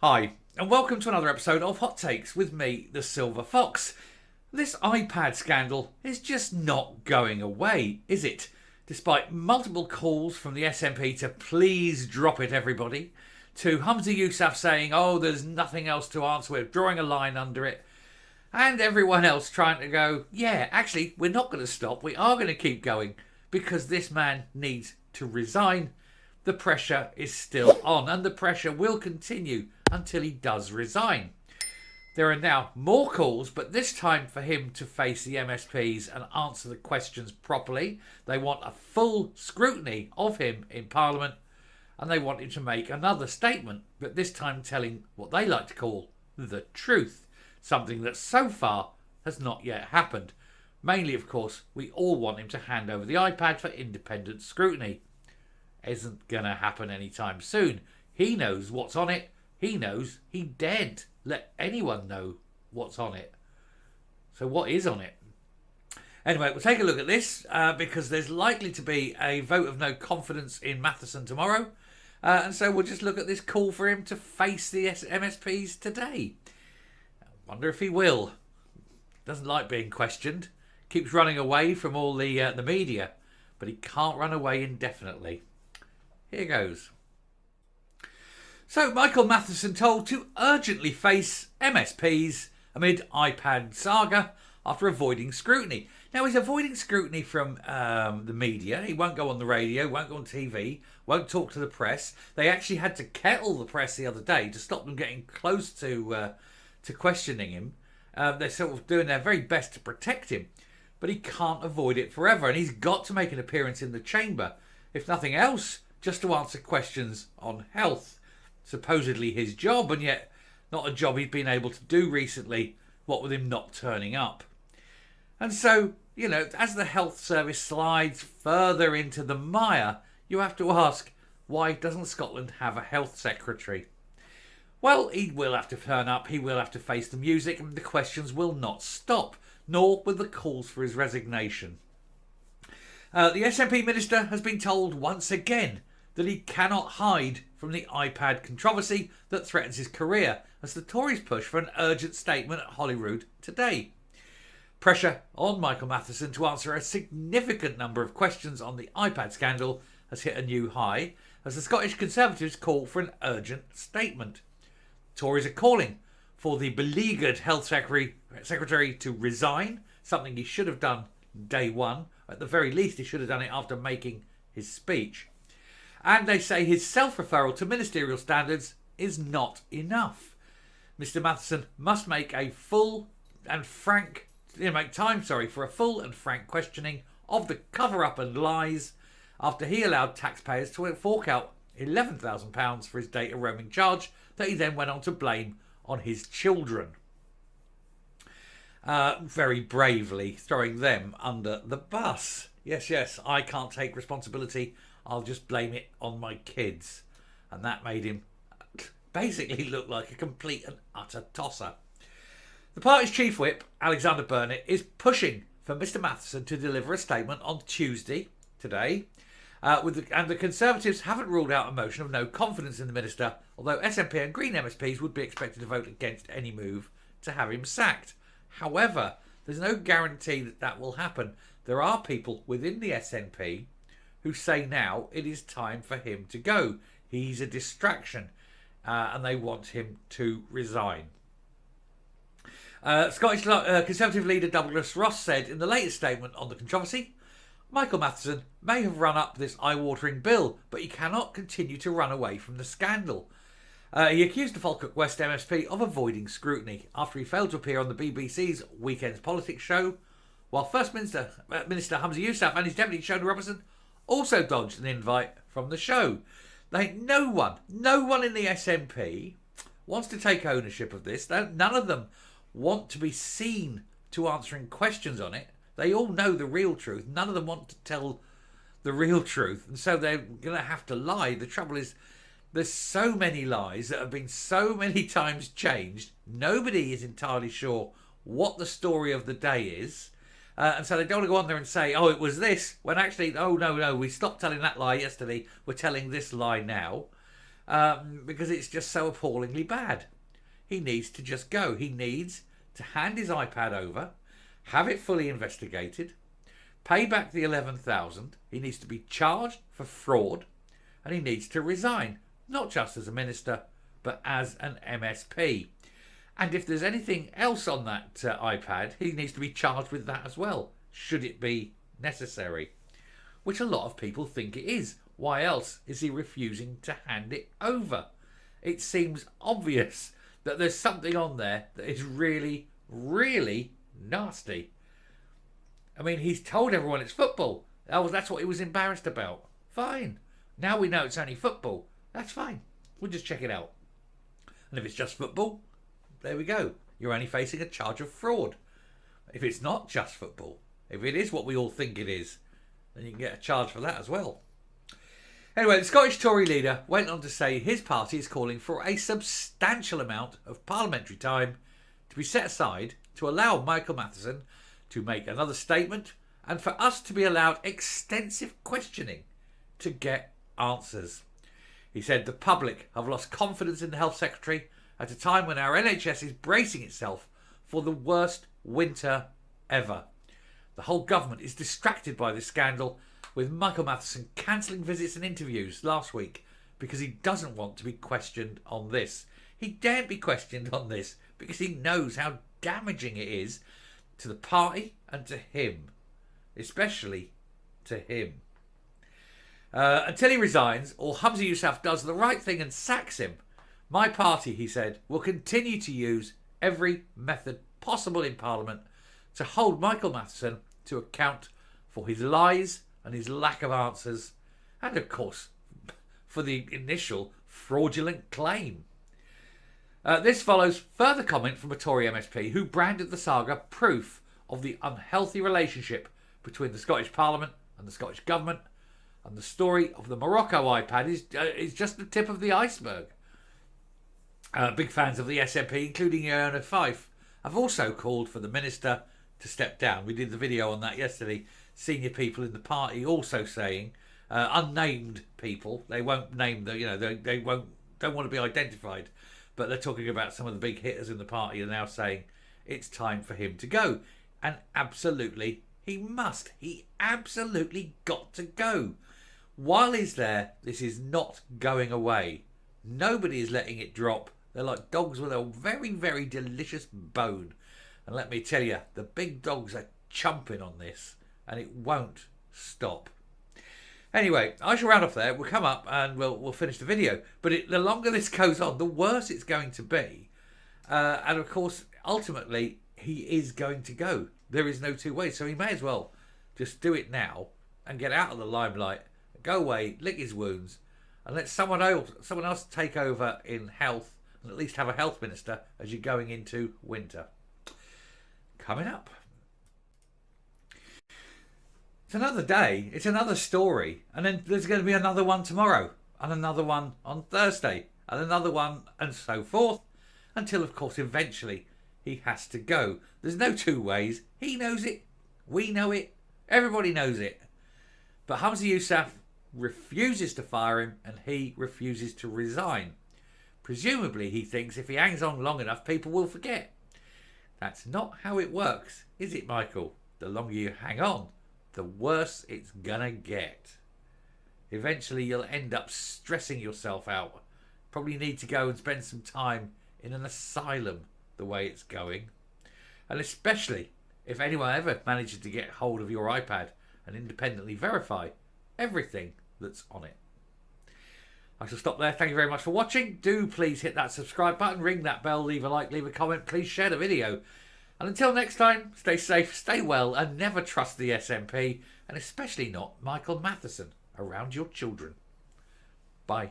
Hi, and welcome to another episode of Hot Takes with me, the Silver Fox. This iPad scandal is just not going away, is it? Despite multiple calls from the SNP to please drop it, everybody, to Humza Yousaf saying, oh, there's nothing else to answer, we're drawing a line under it, and everyone else trying to go, yeah, actually, we're not going to stop, we are going to keep going, because this man needs to resign. The pressure is still on, and the pressure will continue until he does resign. There are now more calls, but this time for him to face the MSPs and answer the questions properly. They want a full scrutiny of him in Parliament, and they want him to make another statement, but this time telling what they like to call the truth, something that so far has not yet happened. Mainly, of course, we all want him to hand over the iPad for independent scrutiny. Isn't going to happen anytime soon. He knows what's on it. He knows he daren't let anyone know what's on it. So what is on it? Anyway, we'll take a look at this because there's likely to be a vote of no confidence in Matheson tomorrow. And so we'll just look at this call for him to face the MSPs today. I wonder if he will. Doesn't like being questioned. Keeps running away from all the media. But he can't run away indefinitely. Here goes. So, Michael Matheson told to urgently face MSPs amid iPad saga after avoiding scrutiny. Now, he's avoiding scrutiny from the media. He won't go on the radio, won't go on TV, won't talk to the press. They actually had to kettle the press the other day to stop them getting close to questioning him. They're sort of doing their very best to protect him. But he can't avoid it forever. And he's got to make an appearance in the chamber. If nothing else, just to answer questions on health. Supposedly his job, and yet not a job he'd been able to do recently, what with him not turning up. And so, you know, as the health service slides further into the mire, you have to ask, why doesn't Scotland have a health secretary? Well, he will have to turn up, he will have to face the music, and the questions will not stop, nor will the calls for his resignation. The SNP minister has been told once again that he cannot hide from the iPad controversy that threatens his career as the Tories push for an urgent statement at Holyrood today. Pressure on Michael Matheson to answer a significant number of questions on the iPad scandal has hit a new high as the Scottish Conservatives call for an urgent statement. Tories are calling for the beleaguered Health Secretary to resign, something he should have done day one. At the very least, he should have done it after making his speech. And they say his self-referral to ministerial standards is not enough. Mr. Matheson must make a full and frank, for a full and frank questioning of the cover-up and lies after he allowed taxpayers to fork out £11,000 for his data roaming charge that he then went on to blame on his children. Very bravely throwing them under the bus. Yes, I can't take responsibility. I'll just blame it on my kids. And that made him basically look like a complete and utter tosser. The party's chief whip, Alexander Burnett, is pushing for Mr. Matheson to deliver a statement on Tuesday, today. And the Conservatives haven't ruled out a motion of no confidence in the minister, although SNP and Green MSPs would be expected to vote against any move to have him sacked. However, there's no guarantee that that will happen. There are people within the SNP who say now it is time for him to go. He's a distraction, and they want him to resign. Scottish Conservative leader Douglas Ross said in the latest statement on the controversy, Michael Matheson may have run up this eye-watering bill, but he cannot continue to run away from the scandal. He accused the Falkirk West MSP of avoiding scrutiny after he failed to appear on the BBC's Weekend's Politics show, while First Minister Humza Yousaf and his deputy Shona Robertson also dodged an invite from the show. No one in the SNP wants to take ownership of this. None of them want to be seen to answering questions on it. They all know the real truth. None of them want to tell the real truth, and so they're going to have to lie. The trouble is, there's so many lies that have been so many times changed. Nobody is entirely sure what the story of the day is. And so they don't want to go on there and say, oh, it was this, when actually, oh, no, we stopped telling that lie yesterday. We're telling this lie now. because it's just so appallingly bad. He needs to just go. He needs to hand his iPad over, have it fully investigated, pay back the 11,000. He needs to be charged for fraud, and he needs to resign, not just as a minister, but as an MSP. And if there's anything else on that iPad, he needs to be charged with that as well, should it be necessary, which a lot of people think it is. Why else is he refusing to hand it over? It seems obvious that there's something on there that is really, really nasty. I mean, he's told everyone it's football. Oh, that's what he was embarrassed about. Fine. Now we know it's only football. That's fine. We'll just check it out. And if it's just football, there we go. You're only facing a charge of fraud. If it's not just football, if it is what we all think it is, then you can get a charge for that as well. Anyway, the Scottish Tory leader went on to say his party is calling for a substantial amount of parliamentary time to be set aside to allow Michael Matheson to make another statement and for us to be allowed extensive questioning to get answers. He said the public have lost confidence in the Health Secretary at a time when our NHS is bracing itself for the worst winter ever. The whole government is distracted by this scandal, with Michael Matheson cancelling visits and interviews last week because he doesn't want to be questioned on this. He daren't be questioned on this because he knows how damaging it is to the party and to him, especially to him. Until he resigns or Humza Yousaf does the right thing and sacks him, my party, he said, will continue to use every method possible in Parliament to hold Michael Matheson to account for his lies and his lack of answers, and of course for the initial fraudulent claim. This follows further comment from a Tory MSP who branded the saga proof of the unhealthy relationship between the Scottish Parliament and the Scottish Government, and the story of the Morocco iPad is just the tip of the iceberg. Big fans of the SNP, including Iona Fife, have also called for the minister to step down. We did the video on that yesterday. Senior people in the party also saying, unnamed people, they won't name the, they don't want to be identified, but they're talking about some of the big hitters in the party are now saying it's time for him to go. And absolutely, he must. He absolutely got to go. While he's there, this is not going away. Nobody is letting it drop. They're like dogs with a very, very delicious bone. And let me tell you, the big dogs are chomping on this, and it won't stop. Anyway, I shall round off there. We'll come up and we'll finish the video. But the longer this goes on, the worse it's going to be. And of course, ultimately, he is going to go. There is no two ways. So he may as well just do it now and get out of the limelight, go away, lick his wounds, and let someone else take over in health, and at least have a health minister as you're going into winter. Coming up. It's another day, it's another story, and then there's going to be another one tomorrow, and another one on Thursday, and another one, and so forth, until of course eventually he has to go. There's no two ways. He knows it, we know it, everybody knows it. But Humza Yousaf refuses to fire him, and he refuses to resign. Presumably he thinks if he hangs on long enough, people will forget. That's not how it works, is it, Michael? The longer you hang on, the worse it's gonna get. Eventually you'll end up stressing yourself out. Probably need to go and spend some time in an asylum the way it's going. And especially if anyone ever manages to get hold of your iPad and independently verify everything that's on it. I shall stop there. Thank you very much for watching. Do please hit that subscribe button, ring that bell, leave a like, leave a comment, please share the video. And until next time, stay safe, stay well, and never trust the SNP, and especially not Michael Matheson around your children. Bye.